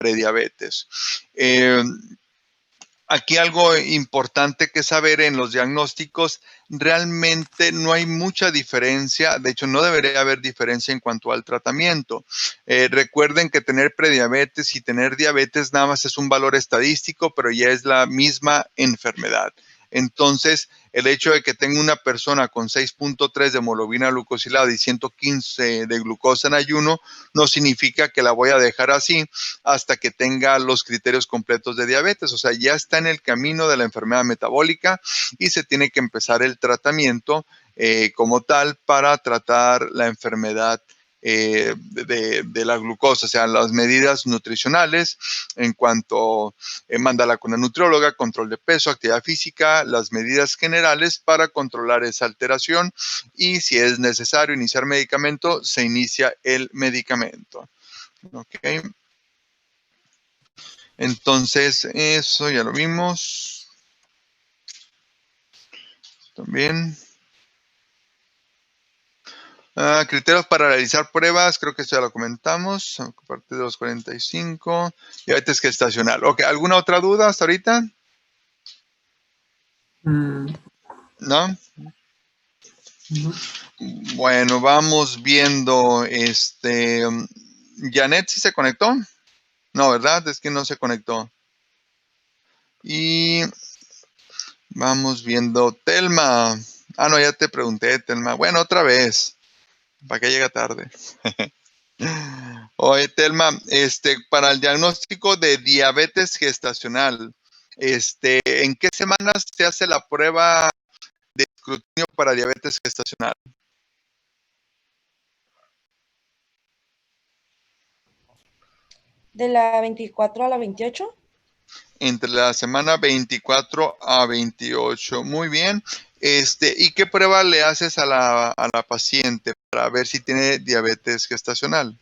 prediabetes. Aquí algo importante que saber en los diagnósticos, realmente no hay mucha diferencia, de hecho no debería haber diferencia en cuanto al tratamiento. Recuerden que tener prediabetes y tener diabetes nada más es un valor estadístico, pero ya es la misma enfermedad. Entonces, el hecho de que tenga una persona con 6.3 de hemoglobina glucosilada y 115 de glucosa en ayuno, no significa que la voy a dejar así hasta que tenga los criterios completos de diabetes. O sea, ya está en el camino de la enfermedad metabólica y se tiene que empezar el tratamiento como tal para tratar la enfermedad de la glucosa, o sea, las medidas nutricionales en cuanto mándala con la nutrióloga, control de peso, actividad física, las medidas generales para controlar esa alteración y si es necesario iniciar medicamento, se inicia el medicamento. ¿Ok? Entonces, eso ya lo vimos. También. Criterios para realizar pruebas, creo que esto ya lo comentamos. A partir de los 45. Diabetes gestacional. Ok, ¿alguna otra duda hasta ahorita? ¿No? No. Bueno, vamos viendo. Janet, ¿sí se conectó? No, ¿verdad? Es que no se conectó. Y vamos viendo. Telma. No, ya te pregunté, Telma. Bueno, otra vez. ¿Para qué llega tarde? Oye, Telma, para el diagnóstico de diabetes gestacional, ¿en qué semanas se hace la prueba de escrutinio para diabetes gestacional? ¿De la 24 a la 28? Entre la semana 24 a 28. Muy bien. ¿Y qué prueba le haces a la paciente para ver si tiene diabetes gestacional?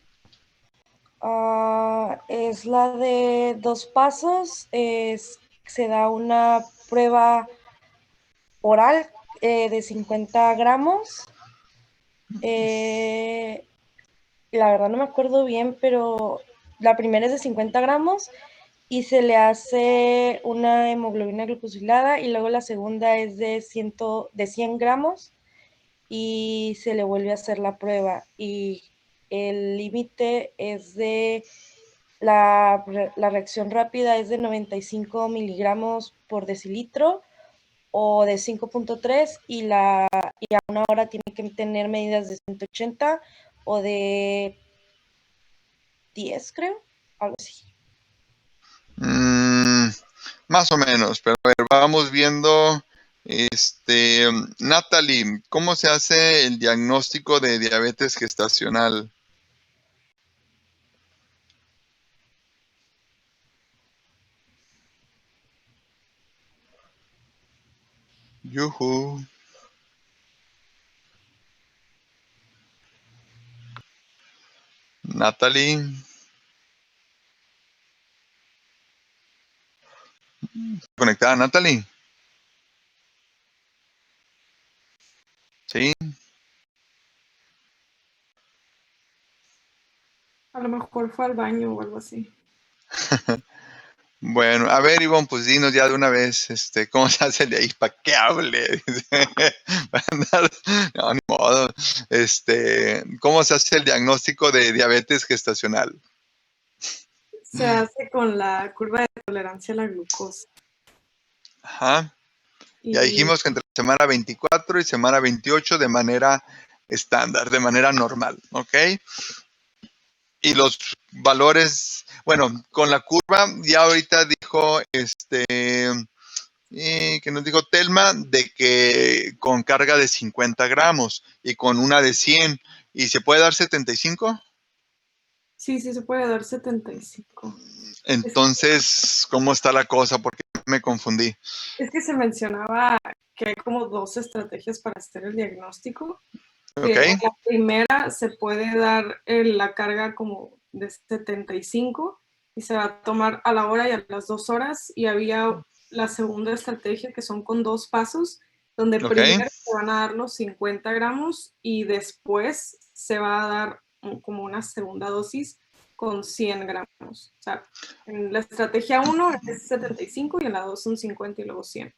Es la de 2 pasos. Se da una prueba oral de 50 gramos. La verdad no me acuerdo bien, pero la primera es de 50 gramos y se le hace una hemoglobina glucosilada y luego la segunda es de 100 gramos y se le vuelve a hacer la prueba y el límite es de la reacción rápida es de 95 miligramos por decilitro o de 5.3 y a una hora tiene que tener medidas de 180 o de 10, creo, algo así. Más o menos, pero a ver, vamos viendo. Natalie, ¿cómo se hace el diagnóstico de diabetes gestacional? Yuhu. Natalie. ¿Conectada, Natalie? Sí. A lo mejor fue al baño o algo así. Bueno, a ver, Ivonne, pues dinos ya de una vez, ¿cómo se hace el de ahí? ¿Para qué hable? No, ni modo. ¿Cómo se hace el diagnóstico de diabetes gestacional? Se hace con la curva de tolerancia a la glucosa. Ajá. Ya Y dijimos que entre semana 24 y semana 28 de manera estándar, de manera normal, ¿ok? Y los valores, bueno, con la curva, ya ahorita dijo, que nos dijo Telma, de que con carga de 50 gramos y con una de 100, ¿y se puede dar 75? sí, se puede dar 75. Entonces, ¿cómo está la cosa? Porque me confundí. Es que se mencionaba que hay como 2 estrategias para hacer el diagnóstico. ¿Ok? Que la primera se puede dar la carga como de 75 y se va a tomar a la hora y a las 2 horas. Y había la segunda estrategia que son con 2 pasos, donde ¿Ok? primero se van a dar los 50 gramos y después se va a dar como una segunda dosis con 100 gramos. O sea, en la estrategia 1 es 75 y en la 2 son 50 y luego 100.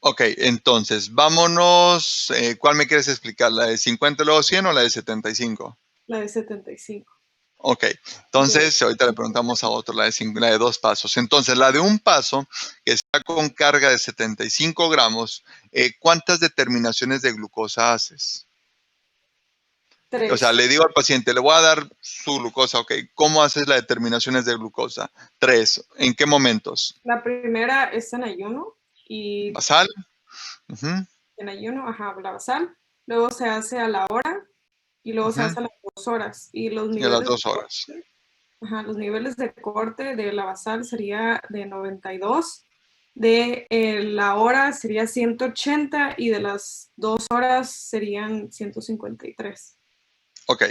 Ok, entonces, vámonos. ¿Cuál me quieres explicar? ¿La de 50 y luego 100 o la de 75? La de 75. Ok, entonces ahorita le preguntamos a otro, la de 2 pasos. Entonces, la de un paso, que está con carga de 75 gramos, ¿cuántas determinaciones de glucosa haces? O sea, 3. le digo al paciente, le voy a dar su glucosa, ok, ¿cómo haces las determinaciones de glucosa? 3, ¿en qué momentos? La primera es en ayuno y ¿Basal? Ujú, en ayuno, ajá, la basal. Luego se hace a la hora y luego se ujú, hace a las 2 horas. Y los y a las niveles de 2 horas. corte, ajá, los niveles de corte de la basal sería de 92, de la hora sería 180 y de las 2 horas serían 153. Ok,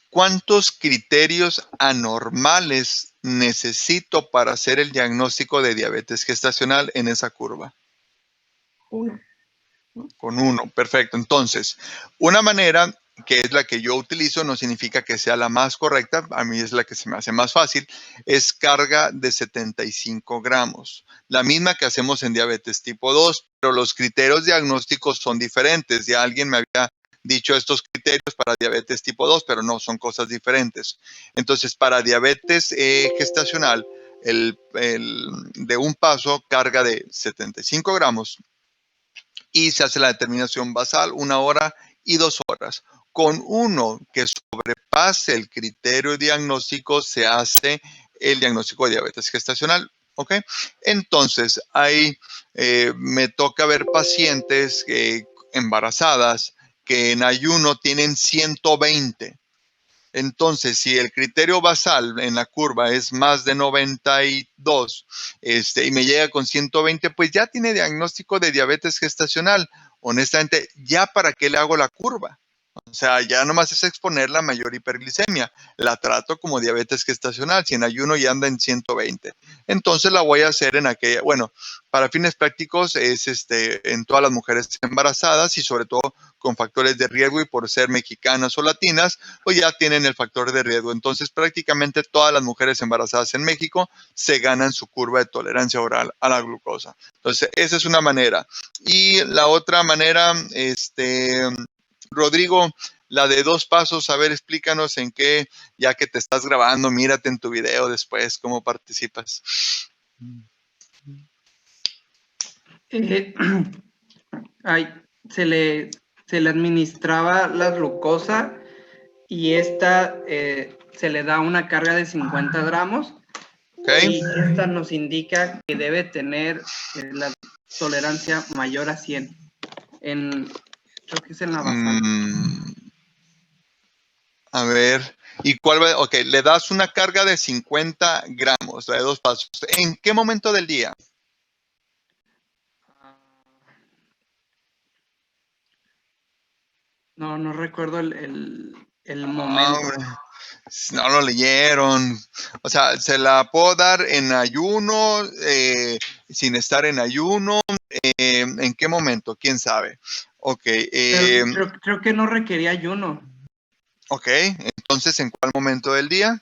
¿cuántos criterios anormales necesito para hacer el diagnóstico de diabetes gestacional en esa curva? 1. Con 1, perfecto. Entonces, una manera que es la que yo utilizo, no significa que sea la más correcta, a mí es la que se me hace más fácil, es carga de 75 gramos. La misma que hacemos en diabetes tipo 2, pero los criterios diagnósticos son diferentes. Ya alguien me había dicho estos criterios para diabetes tipo 2, pero no, son cosas diferentes. Entonces, para diabetes gestacional, de un paso, carga de 75 gramos y se hace la determinación basal 1 hora y 2 horas. Con uno que sobrepase el criterio diagnóstico, se hace el diagnóstico de diabetes gestacional. ¿Ok? Entonces, ahí me toca ver pacientes embarazadas que en ayuno tienen 120. Entonces, si el criterio basal en la curva es más de 92 y me llega con 120, pues ya tiene diagnóstico de diabetes gestacional. Honestamente, ¿ya para qué le hago la curva? O sea, ya nomás es exponer la mayor hiperglicemia. La trato como diabetes gestacional. Si en ayuno ya anda en 120. Entonces la voy a hacer en aquella, bueno, para fines prácticos es en todas las mujeres embarazadas y sobre todo con factores de riesgo y por ser mexicanas o latinas, pues ya tienen el factor de riesgo. Entonces prácticamente todas las mujeres embarazadas en México se ganan su curva de tolerancia oral a la glucosa. Entonces esa es una manera. Y la otra manera, Rodrigo, la de 2 pasos, a ver, explícanos en qué, ya que te estás grabando, mírate en tu video después, cómo participas. Eh, ay, se le administraba la glucosa y esta se le da una carga de 50 gramos. Okay. Y esta nos indica que debe tener la tolerancia mayor a 100. Creo que es en la basal. A ver, ¿y cuál va? Ok, le das una carga de 50 gramos, la de 2 pasos. ¿En qué momento del día? No recuerdo el momento. No lo leyeron. O sea, se la puedo dar en ayuno, sin estar en ayuno. ¿En qué momento? ¿Quién sabe? Ok. Creo que no requería ayuno. Ok, entonces, ¿en cuál momento del día?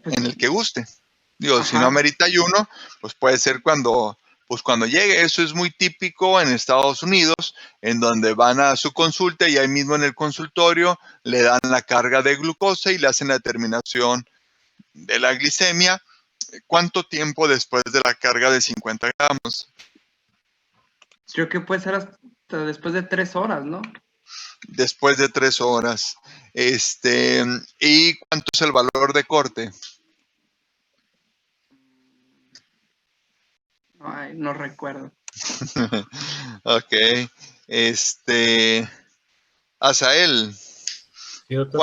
Pues, En el que guste. Digo, ajá. si no amerita ayuno, pues puede ser cuando llegue. Eso es muy típico en Estados Unidos, en donde van a su consulta y ahí mismo en el consultorio le dan la carga de glucosa y le hacen la determinación de la glicemia. ¿Cuánto tiempo después de la carga de 50 gramos? Creo que puede ser hasta después de 3 horas, ¿no? Después de 3 horas. ¿Y cuánto es el valor de corte? Ay, no recuerdo. Ok. Asael, Sí, doctor.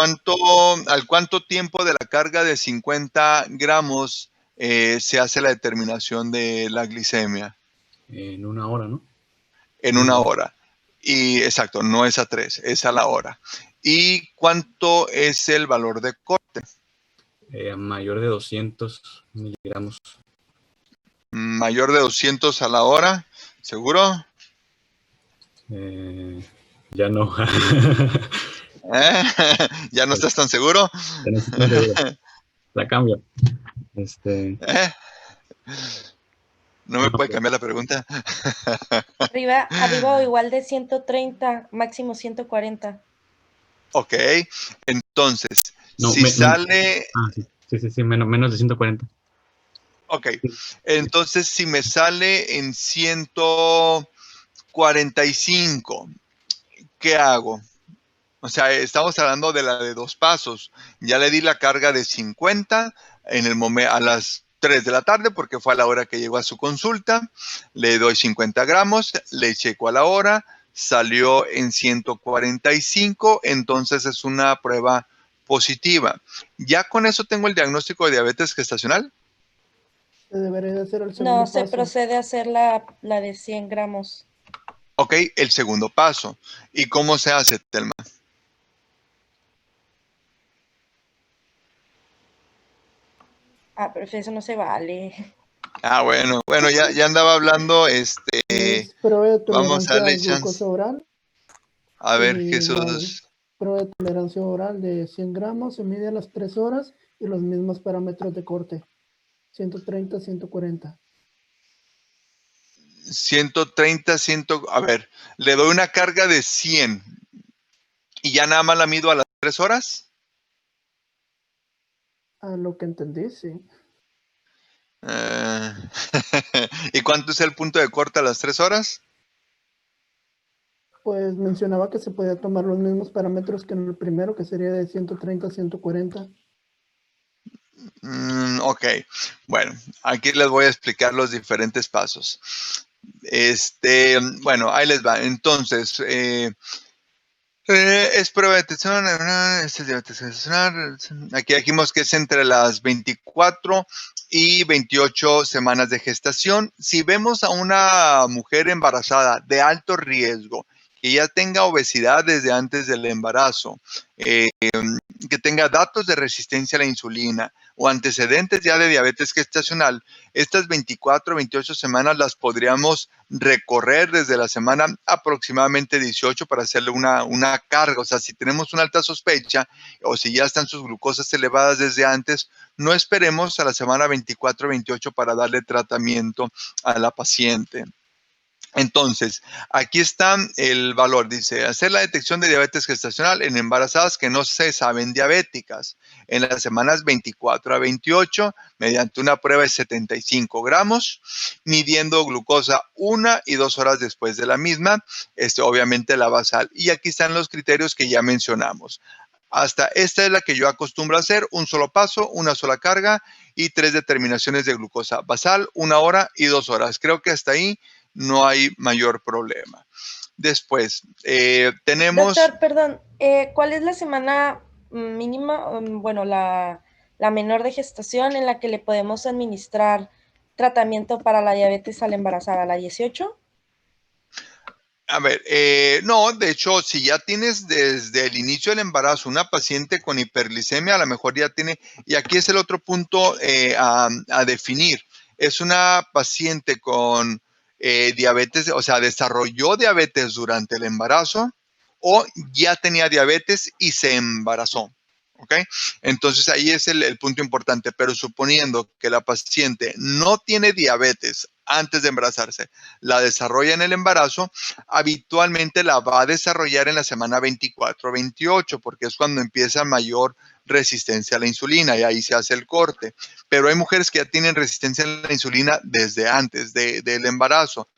¿al cuánto tiempo de la carga de 50 gramos se hace la determinación de la glicemia? En 1 hora, ¿no? En 1 hora. Y exacto, no es a 3, es a la hora. ¿Y cuánto es el valor de corte? Mayor de 200 miligramos. Mayor de 200 a la hora, ¿seguro? Ya no. ¿Eh? ¿Ya no estás tan seguro? Ya no estoy tan seguro. La cambio. ¿Eh? ¿No me No, puede pues, cambiar la pregunta? Arriba o igual de 130, máximo 140. Ok, entonces, no, si sale, sí, menos de 140. ok, Sí. entonces si me sale en 145, ¿qué hago? O sea, estamos hablando de la de 2 pasos. Ya le di la carga de 50 a las 3 de la tarde porque fue a la hora que llegó a su consulta. Le doy 50 gramos, le checo a la hora, salió en 145, entonces es una prueba positiva. Ya con eso tengo el diagnóstico de diabetes gestacional. Se debería de hacer el No, segundo se paso. procede a hacer la de 100 gramos. Ok, el segundo paso. ¿Y cómo se hace, Telma? Ah, pero eso no se vale. Ah, bueno, ya andaba hablando, Es prueba de vamos a tolerancia darle a glucosa chance. oral. A ver, Igual, Jesús. prueba de tolerancia oral de 100 gramos, se mide a las 3 horas y los mismos parámetros de corte, 130, 140. 130, a ver, le doy una carga de 100 y ya nada más la mido a las 3 horas. A lo que entendí, sí. Eh, ¿Y cuánto es el punto de corte a las 3 horas? Pues mencionaba que se podía tomar los mismos parámetros que en el primero, que sería de 130, 140. Ok, bueno, aquí les voy a explicar los diferentes pasos. Bueno, ahí les va. Entonces, es prueba de detección, es el diabetes gestacional. Aquí dijimos que es entre las 24 y 28 semanas de gestación. Si vemos a una mujer embarazada de alto riesgo, que ya tenga obesidad desde antes del embarazo, que tenga datos de resistencia a la insulina o antecedentes ya de diabetes gestacional, estas 24 o 28 semanas las podríamos recorrer desde la semana aproximadamente 18 para hacerle una carga. O sea, si tenemos una alta sospecha o si ya están sus glucosas elevadas desde antes, no esperemos a la semana 24 o 28 para darle tratamiento a la paciente. Entonces, aquí está el valor. Dice, hacer la detección de diabetes gestacional en embarazadas que no se saben diabéticas en las semanas 24 a 28 mediante una prueba de 75 gramos, midiendo glucosa 1 y 2 horas después de la misma, obviamente la basal. Y aquí están los criterios que ya mencionamos. Hasta esta es la que yo acostumbro a hacer, un solo paso, una sola carga y 3 determinaciones de glucosa basal, 1 hora y 2 horas. Creo que hasta ahí no hay mayor problema. Después, tenemos... Doctor, perdón, ¿cuál es la semana mínima, bueno, la menor de gestación en la que le podemos administrar tratamiento para la diabetes a la embarazada? ¿La 18? A ver, no, de hecho, si ya tienes desde el inicio del embarazo una paciente con hiperglicemia, a lo mejor ya tiene, y aquí es el otro punto a definir, es una paciente con diabetes, o sea, desarrolló diabetes durante el embarazo o ya tenía diabetes y se embarazó. ¿Ok? Entonces ahí es el punto importante, pero suponiendo que la paciente no tiene diabetes antes de embarazarse, la desarrolla en el embarazo, habitualmente la va a desarrollar en la semana 24 o 28, porque es cuando empieza mayor resistencia a la insulina y ahí se hace el corte. Pero hay mujeres que ya tienen resistencia a la insulina desde antes del embarazo.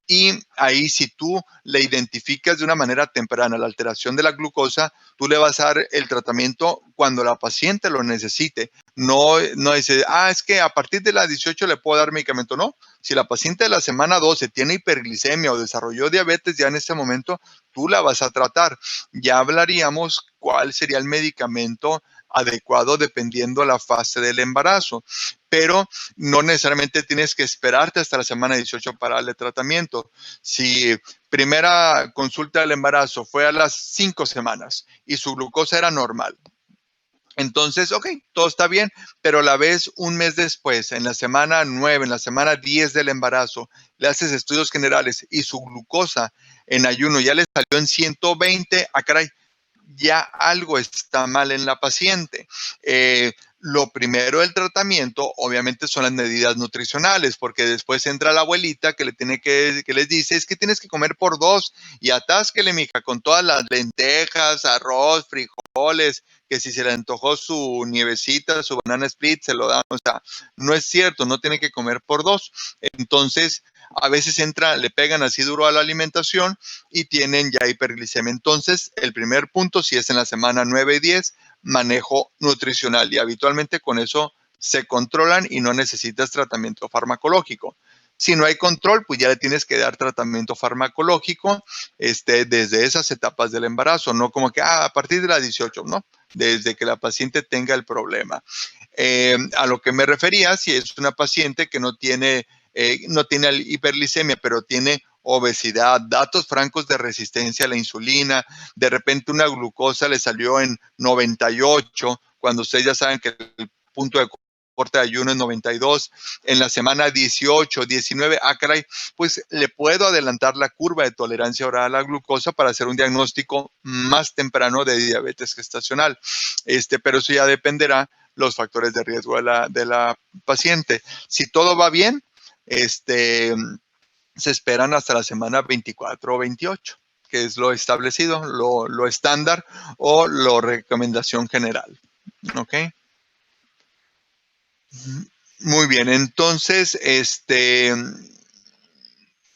Y ahí si tú le identificas de una manera temprana la alteración de la glucosa, tú le vas a dar el tratamiento cuando la paciente lo necesite. No dice, es que a partir de las 18 le puedo dar medicamento. No, si la paciente de la semana 12 tiene hiperglicemia o desarrolló diabetes, ya en ese momento tú la vas a tratar. Ya hablaríamos cuál sería el medicamento adecuado dependiendo la fase del embarazo. Pero no necesariamente tienes que esperarte hasta la semana 18 para darle tratamiento. Si primera consulta del embarazo fue a las 5 semanas y su glucosa era normal, entonces, ok, todo está bien, pero la ves un mes después, en la semana 9, en la semana 10 del embarazo, le haces estudios generales y su glucosa en ayuno ya le salió en 120, caray, ya algo está mal en la paciente. Lo primero del tratamiento, obviamente, son las medidas nutricionales, porque después entra la abuelita que les dice, es que tienes que comer por 2 y atásquele, mija, con todas las lentejas, arroz, frijoles, que si se le antojó su nievecita, su banana split, se lo dan. O sea, no es cierto, no tiene que comer por 2. Entonces, a veces le pegan así duro a la alimentación y tienen ya hiperglicemia. Entonces, el primer punto, si es en la semana 9 y 10, manejo nutricional, y habitualmente con eso se controlan y no necesitas tratamiento farmacológico. Si no hay control, pues ya le tienes que dar tratamiento farmacológico desde esas etapas del embarazo, no como que a partir de las 18, ¿no? Desde que la paciente tenga el problema. A lo que me refería, si es una paciente que no tiene hiperglicemia, pero tiene obesidad, datos francos de resistencia a la insulina, de repente una glucosa le salió en 98, cuando ustedes ya saben que el punto de corte de ayuno es 92, en la semana 18, 19, caray, pues le puedo adelantar la curva de tolerancia oral a la glucosa para hacer un diagnóstico más temprano de diabetes gestacional. Pero eso ya dependerá los factores de riesgo de la paciente. Si todo va bien, se esperan hasta la semana 24 o 28, que es lo establecido, lo estándar o la recomendación general. ¿Ok? Muy bien, entonces,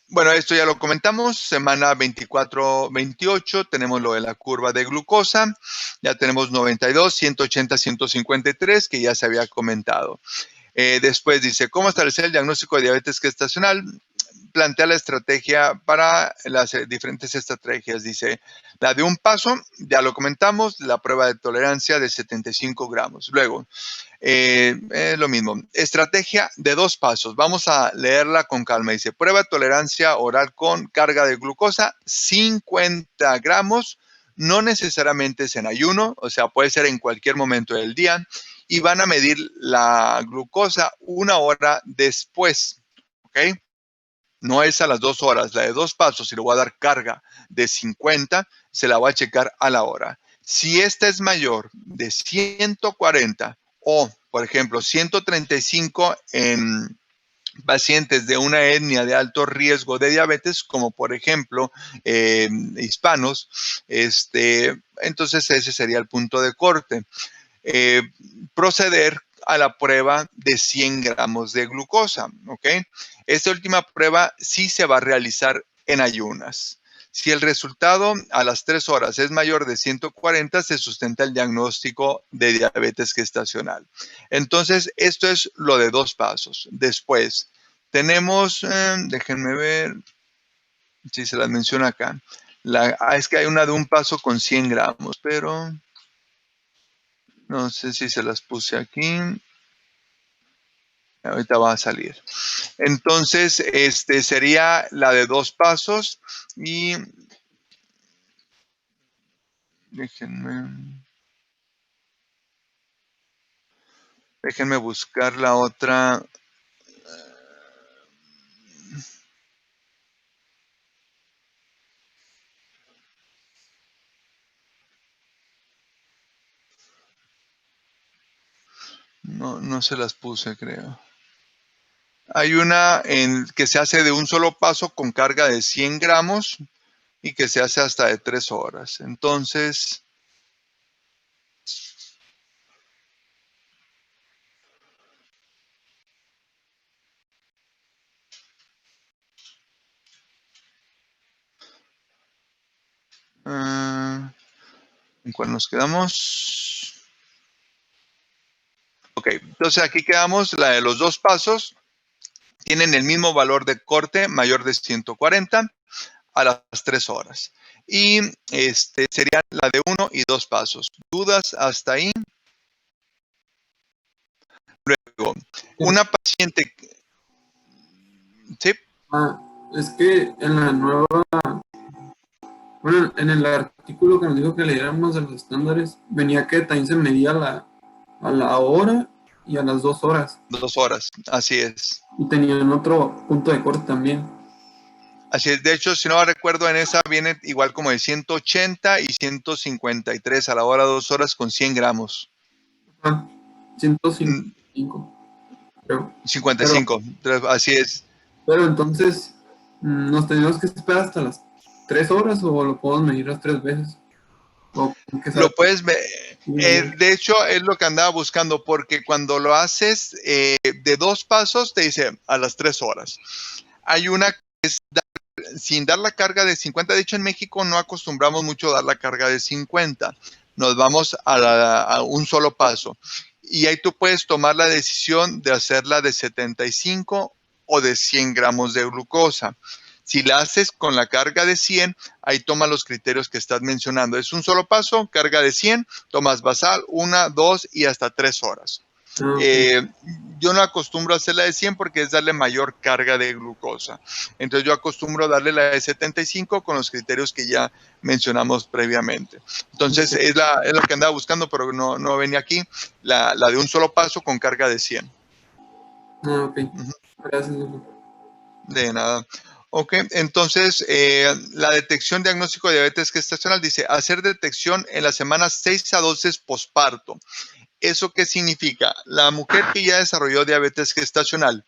bueno, esto ya lo comentamos, semana 24-28, tenemos lo de la curva de glucosa, ya tenemos 92, 180, 153, que ya se había comentado. Después dice, ¿cómo establecer el diagnóstico de diabetes gestacional? Plantea la estrategia para las diferentes estrategias. Dice, la de un paso, ya lo comentamos, la prueba de tolerancia de 75 gramos. Luego, lo mismo, estrategia de 2 pasos. Vamos a leerla con calma. Dice, prueba de tolerancia oral con carga de glucosa, 50 gramos, no necesariamente es en ayuno, o sea, puede ser en cualquier momento del día, y van a medir la glucosa 1 hora después, ¿ok? No es a las 2 horas, la de 2 pasos, si le voy a dar carga de 50, se la voy a checar a la hora. Si esta es mayor de 140 o, por ejemplo, 135 en pacientes de una etnia de alto riesgo de diabetes, como por ejemplo hispanos, entonces ese sería el punto de corte. Proceder a la prueba de 100 gramos de glucosa, ¿ok? Esta última prueba sí se va a realizar en ayunas. Si el resultado a las 3 horas es mayor de 140, se sustenta el diagnóstico de diabetes gestacional. Entonces, esto es lo de 2 pasos. Después, tenemos, déjenme ver si se las menciona acá. Es que hay una de un paso con 100 gramos, pero no sé si se las puse aquí. Ahorita va a salir. Entonces, sería la de 2 pasos y déjenme buscar la otra. No se las puse, creo. Hay una que se hace de un solo paso con carga de 100 gramos y que se hace hasta de 3 horas. Entonces, ¿en cuál nos quedamos? Ok, entonces aquí quedamos, la de los 2 pasos. Tienen el mismo valor de corte, mayor de 140 a las 3 horas. Y sería la de 1 y 2 pasos. ¿Dudas hasta ahí? Luego, una paciente... ¿Sí? Es que en la nueva, bueno, en el artículo que nos dijo que leyéramos de los estándares, venía que también se medía a la hora y a las 2 horas. 2 horas, así es. Y tenían otro punto de corte también. Así es, de hecho, si no recuerdo, en esa viene igual como de 180 y 153 a la hora 2 horas con 100 gramos. Ah, 155, creo. 55, así es. Pero entonces, ¿nos tenemos que esperar hasta las 3 horas o lo podemos medir las 3 veces? ¿O qué Lo sabe? puedes ver. De hecho, es lo que andaba buscando, porque cuando lo haces de 2 pasos, te dice a las 3 horas. Hay una que es sin dar la carga de 50. De hecho, en México no acostumbramos mucho a dar la carga de 50. Nos vamos a un solo paso. Y ahí tú puedes tomar la decisión de hacerla de 75 o de 100 gramos de glucosa. Si la haces con la carga de 100, ahí toma los criterios que estás mencionando. Es un solo paso, carga de 100, tomas basal, 1, 2 y hasta 3 horas. Yo no acostumbro a hacer la de 100 porque es darle mayor carga de glucosa. Entonces yo acostumbro a darle la de 75 con los criterios que ya mencionamos previamente. Entonces es lo que andaba buscando, pero no venía aquí. La de un solo paso con carga de 100. Ok. Gracias, doctor. De nada. Ok, entonces la detección diagnóstico de diabetes gestacional dice hacer detección en las semanas 6 a 12 posparto. ¿Eso qué significa? La mujer que ya desarrolló diabetes gestacional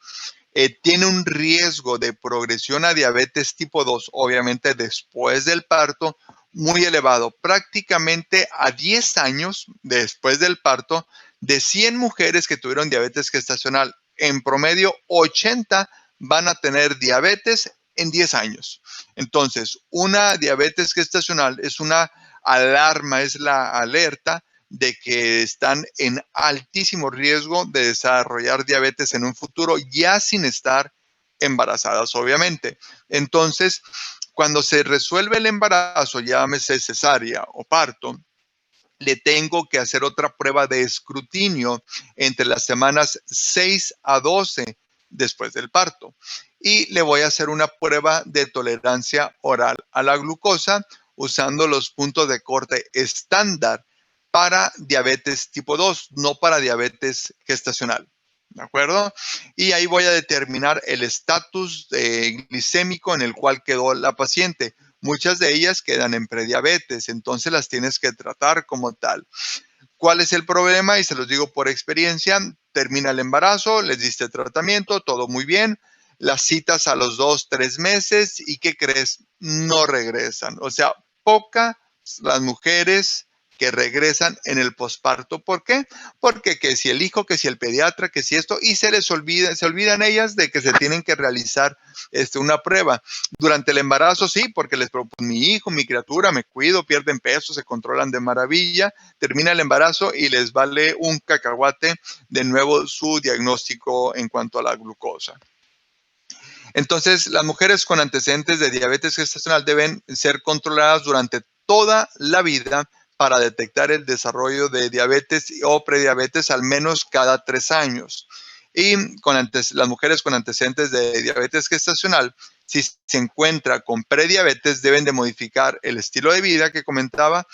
tiene un riesgo de progresión a diabetes tipo 2, obviamente después del parto, muy elevado. Prácticamente a 10 años después del parto, de 100 mujeres que tuvieron diabetes gestacional, en promedio 80 van a tener diabetes en 10 años. Entonces, una diabetes gestacional es una alarma, es la alerta de que están en altísimo riesgo de desarrollar diabetes en un futuro, ya sin estar embarazadas, obviamente. Entonces, cuando se resuelve el embarazo, llámese cesárea o parto, le tengo que hacer otra prueba de escrutinio entre las semanas 6 a 12 después del parto. Y le voy a hacer una prueba de tolerancia oral a la glucosa usando los puntos de corte estándar para diabetes tipo 2, no para diabetes gestacional. ¿De acuerdo? Y ahí voy a determinar el estatus glicémico en el cual quedó la paciente. Muchas de ellas quedan en prediabetes, entonces las tienes que tratar como tal. ¿Cuál es el problema? Y se los digo por experiencia, termina el embarazo, les diste tratamiento, todo muy bien, las citas a los 2, 3 meses y ¿qué crees? No regresan. O sea, pocas las mujeres que regresan en el posparto. ¿Por qué? Porque que si el hijo, que si el pediatra, que si esto, y se olvidan ellas de que se tienen que realizar una prueba. Durante el embarazo sí, porque les preocupa mi hijo, mi criatura, me cuido, pierden peso, se controlan de maravilla, termina el embarazo y les vale un cacahuate de nuevo su diagnóstico en cuanto a la glucosa. Entonces, las mujeres con antecedentes de diabetes gestacional deben ser controladas durante toda la vida para detectar el desarrollo de diabetes o prediabetes al menos cada 3 años. Y las mujeres con antecedentes de diabetes gestacional, si se encuentra con prediabetes, deben de modificar el estilo de vida que comentaba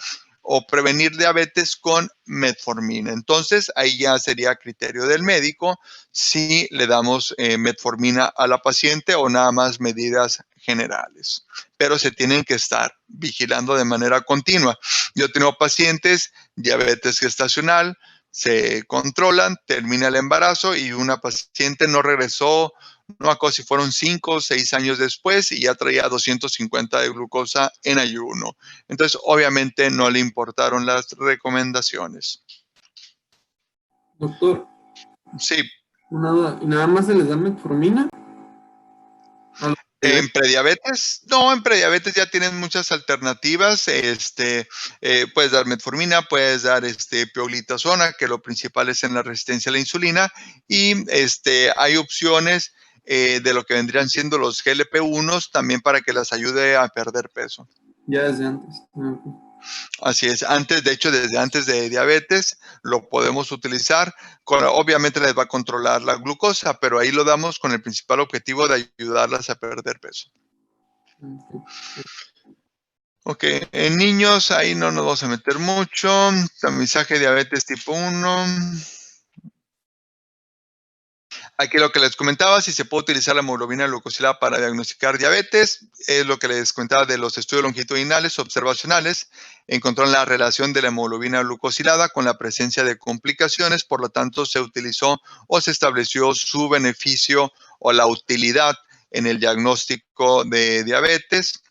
o prevenir diabetes con metformina. Entonces, ahí ya sería criterio del médico si le damos metformina a la paciente o nada más medidas generales. Pero se tienen que estar vigilando de manera continua. Yo tengo pacientes, diabetes gestacional, se controlan, termina el embarazo y una paciente no regresó, no me acuerdo si fueron 5 o 6 años después y ya traía 250 de glucosa en ayuno. Entonces, obviamente no le importaron las recomendaciones. Doctor, Sí. una duda. ¿Y nada más se les da metformina? ¿En prediabetes? No, en prediabetes ya tienen muchas alternativas. Puedes dar metformina, puedes dar pioglitazona, que lo principal es en la resistencia a la insulina. Y hay opciones de lo que vendrían siendo los GLP-1 también para que las ayude a perder peso. Ya desde antes. Así es, desde antes de diabetes lo podemos utilizar. Obviamente les va a controlar la glucosa, pero ahí lo damos con el principal objetivo de ayudarlas a perder peso. Ok, en niños ahí no nos vamos a meter mucho. Tamizaje de diabetes tipo 1. Aquí lo que les comentaba, si se puede utilizar la hemoglobina glucosilada para diagnosticar diabetes, es lo que les comentaba de los estudios longitudinales observacionales. Encontraron la relación de la hemoglobina glucosilada con la presencia de complicaciones, por lo tanto se utilizó o se estableció su beneficio o la utilidad en el diagnóstico de diabetes.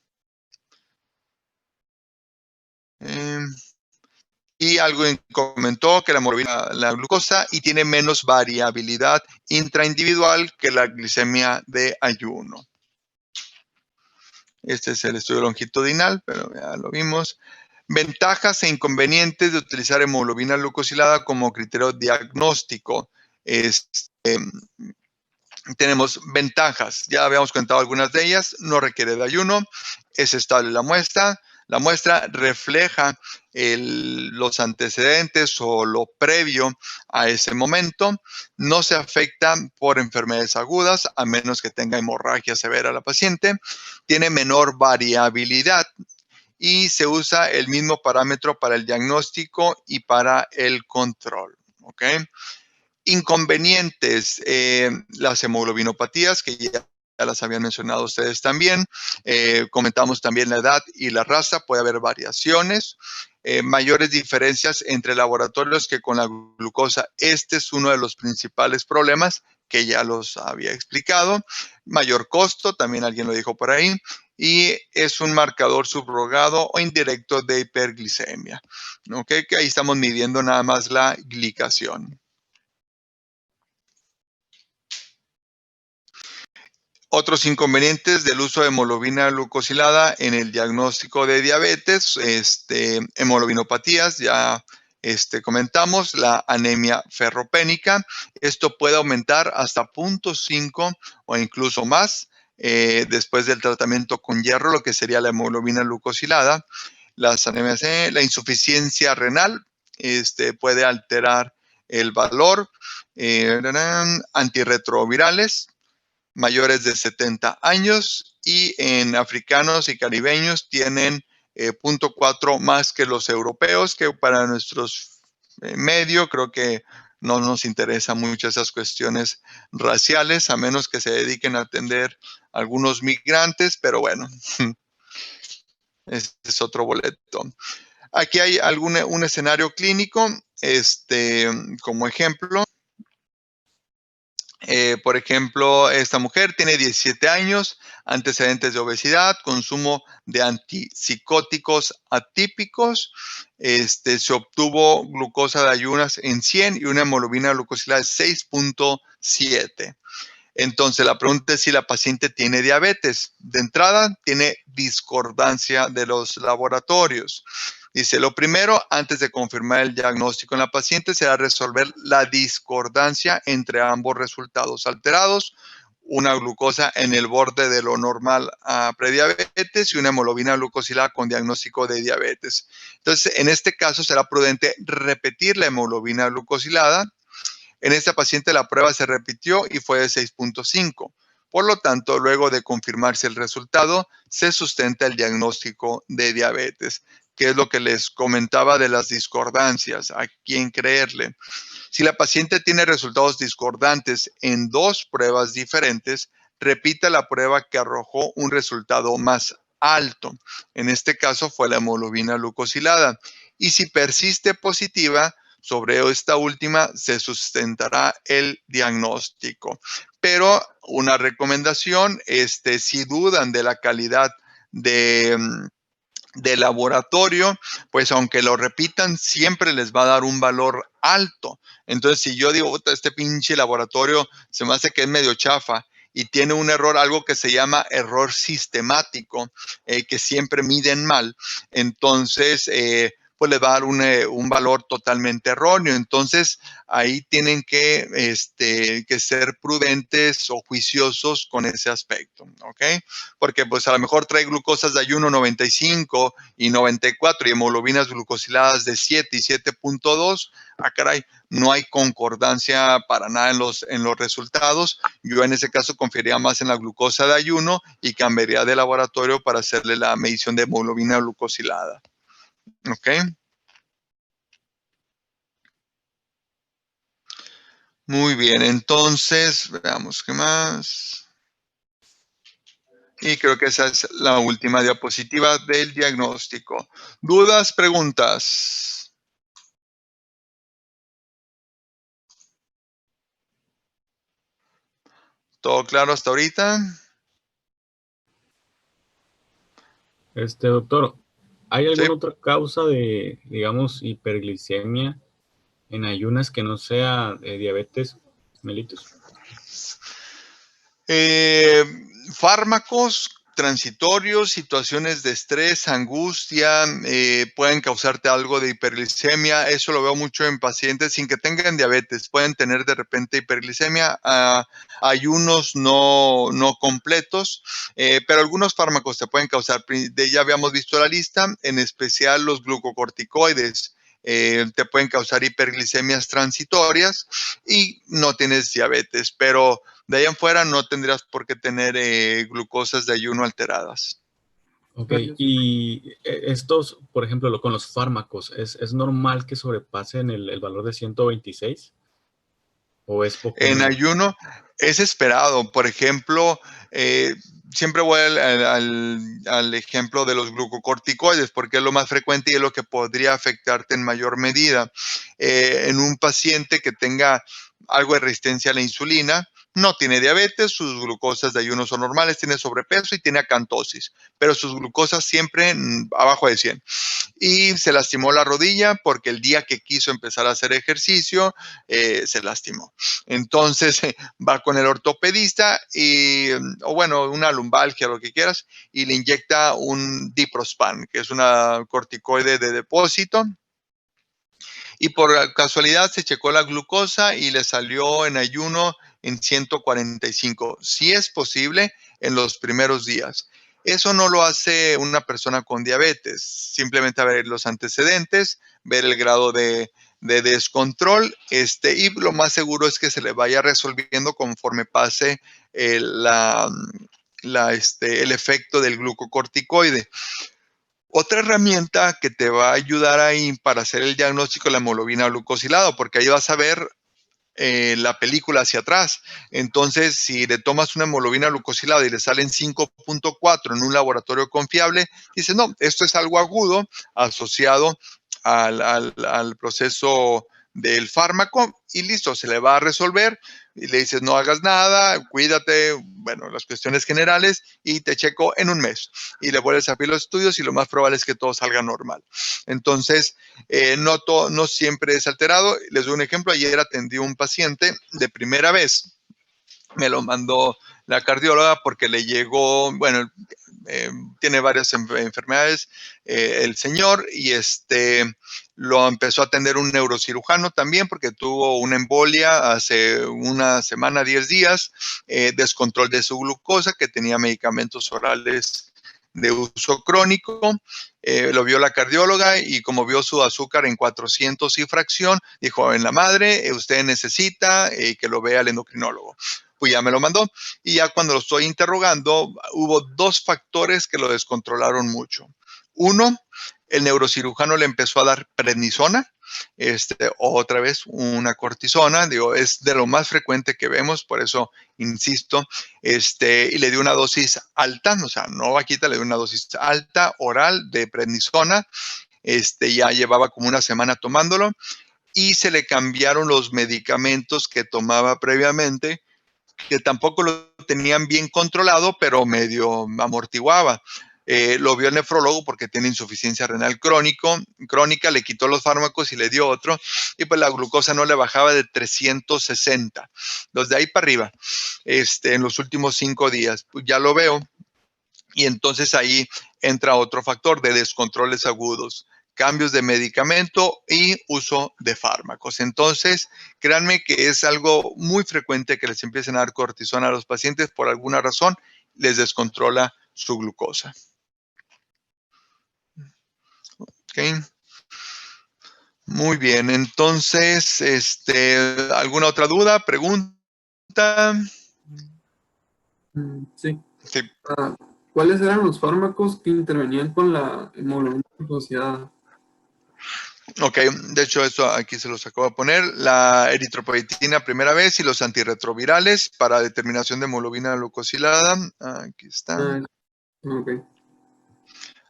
Y alguien comentó que la hemoglobina, la glucosa, y tiene menos variabilidad intraindividual que la glicemia de ayuno. Este es el estudio longitudinal, pero ya lo vimos. Ventajas e inconvenientes de utilizar hemoglobina glucosilada como criterio diagnóstico. Tenemos ventajas, ya habíamos comentado algunas de ellas. No requiere de ayuno, es estable la muestra. La muestra refleja los antecedentes o lo previo a ese momento. No se afecta por enfermedades agudas, a menos que tenga hemorragia severa la paciente. Tiene menor variabilidad y se usa el mismo parámetro para el diagnóstico y para el control. ¿Ok? Inconvenientes, las hemoglobinopatías, que ya las habían mencionado ustedes también. Comentamos también la edad y la raza, puede haber variaciones. Mayores diferencias entre laboratorios que con la glucosa. Este es uno de los principales problemas que ya los había explicado. Mayor costo, también alguien lo dijo por ahí. Y es un marcador subrogado o indirecto de hiperglicemia. ¿Ok? Que ahí estamos midiendo nada más la glicación. Otros inconvenientes del uso de hemoglobina glucosilada en el diagnóstico de diabetes, hemoglobinopatías, ya comentamos, la anemia ferropénica. Esto puede aumentar hasta 0.5 o incluso más después del tratamiento con hierro, lo que sería la hemoglobina glucosilada. Las anemias, la insuficiencia renal puede alterar el valor. Antirretrovirales mayores de 70 años y en africanos y caribeños tienen 0.4 más que los europeos, que para nuestros medio creo que no nos interesan mucho esas cuestiones raciales, a menos que se dediquen a atender a algunos migrantes, pero bueno, ese es otro boleto. Aquí hay un escenario clínico, como ejemplo. Por ejemplo, esta mujer tiene 17 años, antecedentes de obesidad, consumo de antipsicóticos atípicos. Se obtuvo glucosa de ayunas en 100 y una hemoglobina glucosilada de 6.7. Entonces, la pregunta es si la paciente tiene diabetes. De entrada, tiene discordancia de los laboratorios. Dice, lo primero, antes de confirmar el diagnóstico en la paciente, será resolver la discordancia entre ambos resultados alterados, una glucosa en el borde de lo normal a prediabetes y una hemoglobina glucosilada con diagnóstico de diabetes. Entonces, en este caso, será prudente repetir la hemoglobina glucosilada. En esta paciente la prueba se repitió y fue de 6.5. Por lo tanto, luego de confirmarse el resultado, se sustenta el diagnóstico de diabetes, que es lo que les comentaba de las discordancias, a quién creerle. Si la paciente tiene resultados discordantes en 2 pruebas diferentes, repita la prueba que arrojó un resultado más alto. En este caso fue la hemoglobina glucosilada. Y si persiste positiva, sobre esta última se sustentará el diagnóstico. Pero una recomendación, si dudan de la calidad de laboratorio, pues aunque lo repitan, siempre les va a dar un valor alto. Entonces, si yo digo, este pinche laboratorio se me hace que es medio chafa y tiene un error, algo que se llama error sistemático, que siempre miden mal, entonces, pues les va a dar un valor totalmente erróneo. Entonces, ahí tienen que ser prudentes o juiciosos con ese aspecto, ¿ok? Porque pues a lo mejor trae glucosas de ayuno 95 y 94 y hemoglobinas glucosiladas de 7 y 7.2. Ah, caray, no hay concordancia para nada en los resultados. Yo en ese caso confiaría más en la glucosa de ayuno y cambiaría de laboratorio para hacerle la medición de hemoglobina glucosilada. ¿Ok? Muy bien, entonces, veamos qué más. Y creo que esa es la última diapositiva del diagnóstico. ¿Dudas, preguntas? ¿Todo claro hasta ahorita? Doctor, ¿hay Sí. alguna otra causa de, digamos, hiperglicemia en ayunas que no sea diabetes mellitus? Fármacos transitorios, situaciones de estrés, angustia, pueden causarte algo de hiperglicemia. Eso lo veo mucho en pacientes sin que tengan diabetes. Pueden tener de repente hiperglicemia, ayunos no completos, pero algunos fármacos te pueden causar. Ya habíamos visto la lista, en especial los glucocorticoides. Te pueden causar hiperglicemias transitorias y no tienes diabetes, pero de ahí en fuera no tendrías por qué tener glucosas de ayuno alteradas. Ok, y estos, por ejemplo, con los fármacos, ¿es normal que sobrepasen el valor de 126? ¿O es poco En menos? ayuno es esperado. Por ejemplo, siempre voy al ejemplo de los glucocorticoides, porque es lo más frecuente y es lo que podría afectarte en mayor medida. En un paciente que tenga algo de resistencia a la insulina, no tiene diabetes, sus glucosas de ayuno son normales, tiene sobrepeso y tiene acantosis, pero sus glucosas siempre abajo de 100. Y se lastimó la rodilla porque el día que quiso empezar a hacer ejercicio, se lastimó. Entonces va con el ortopedista o bueno, una lumbalgia, lo que quieras, y le inyecta un diprospan, que es una corticoide de depósito. Y por casualidad se checó la glucosa y le salió en ayuno en 145. Si es posible, en los primeros días. Eso no lo hace una persona con diabetes. Simplemente ver los antecedentes, ver el grado de descontrol, y lo más seguro es que se le vaya resolviendo conforme pase el efecto del glucocorticoide. Otra herramienta que te va a ayudar ahí para hacer el diagnóstico de la hemoglobina glucosilada, porque ahí vas a ver la película hacia atrás. Entonces, si le tomas una hemoglobina glucosilada y le salen 5.4 en un laboratorio confiable, dices, no, esto es algo agudo asociado al proceso del fármaco y listo, se le va a resolver y le dices, no hagas nada, cuídate, bueno, las cuestiones generales y te checo en un mes. Y le vuelves a pedir los estudios y lo más probable es que todo salga normal. Entonces, no siempre es alterado. Les doy un ejemplo. Ayer atendí a un paciente de primera vez. Me lo mandó la cardióloga porque le llegó, bueno, tiene varias enfermedades el señor y lo empezó a atender un neurocirujano también porque tuvo una embolia hace una semana, 10 días, descontrol de su glucosa, que tenía medicamentos orales de uso crónico. Lo vio la cardióloga y como vio su azúcar en 400 y fracción, dijo, en la madre, usted necesita que lo vea el endocrinólogo. Pues ya me lo mandó y ya cuando lo estoy interrogando, hubo dos factores que lo descontrolaron mucho. Uno, el neurocirujano le empezó a dar prednisona, otra vez una cortisona, digo, es de lo más frecuente que vemos, por eso insisto, y le dio una dosis alta, o sea, no vaquita, le dio una dosis alta oral de prednisona, ya llevaba como una semana tomándolo y se le cambiaron los medicamentos que tomaba previamente, que tampoco lo tenían bien controlado, pero medio amortiguaba. Lo vio el nefrólogo porque tiene insuficiencia renal crónica, le quitó los fármacos y le dio otro, y pues la glucosa no le bajaba de 360. Los de ahí para arriba, en los últimos 5 días, pues ya lo veo, y entonces ahí entra otro factor de descontroles agudos, cambios de medicamento y uso de fármacos. Entonces, créanme que es algo muy frecuente que les empiecen a dar cortisona a los pacientes por alguna razón, les descontrola su glucosa. ¿Okay? Muy bien, entonces, ¿alguna otra duda, pregunta? Sí. Sí. ¿Cuáles eran los fármacos que intervenían con la hemoglobina glucosilada? Ok, de hecho eso aquí se los acabo de poner. La eritropoyetina primera vez y los antirretrovirales para determinación de hemoglobina glucosilada. Aquí están. Ok.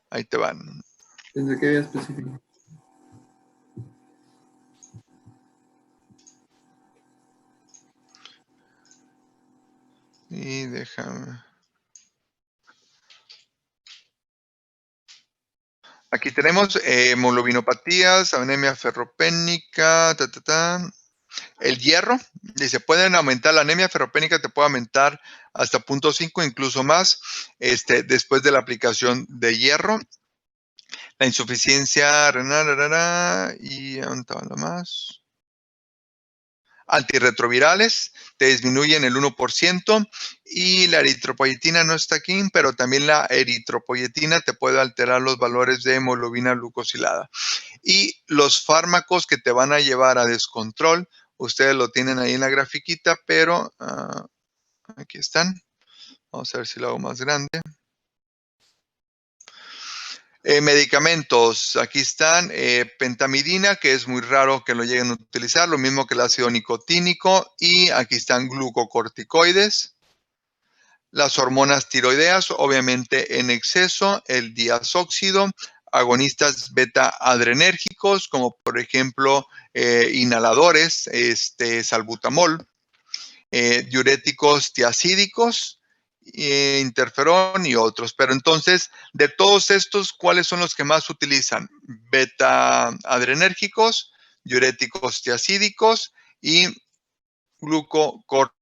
Ahí te van. Pensé que había específico. Y déjame. Aquí tenemos hemoglobinopatías, anemia ferropénica, El hierro, dice, pueden aumentar la anemia ferropénica, te puede aumentar hasta 0.5, incluso más, después de la aplicación de hierro. La insuficiencia renal, y ¿dónde va lo más? Antirretrovirales, te disminuyen el 1%, y la eritropoyetina no está aquí, pero también la eritropoyetina te puede alterar los valores de hemoglobina glucosilada. Y los fármacos que te van a llevar a descontrol, ustedes lo tienen ahí en la grafiquita, pero aquí están. Vamos a ver si lo hago más grande. Medicamentos, aquí están, pentamidina, que es muy raro que lo lleguen a utilizar, lo mismo que el ácido nicotínico, y aquí están glucocorticoides. Las hormonas tiroideas, obviamente en exceso, el diazóxido, agonistas beta-adrenérgicos, como por ejemplo inhaladores, salbutamol, diuréticos tiacídicos, interferón y otros. Pero entonces, de todos estos, ¿cuáles son los que más utilizan? Beta-adrenérgicos, diuréticos tiacídicos y glucocorticoides.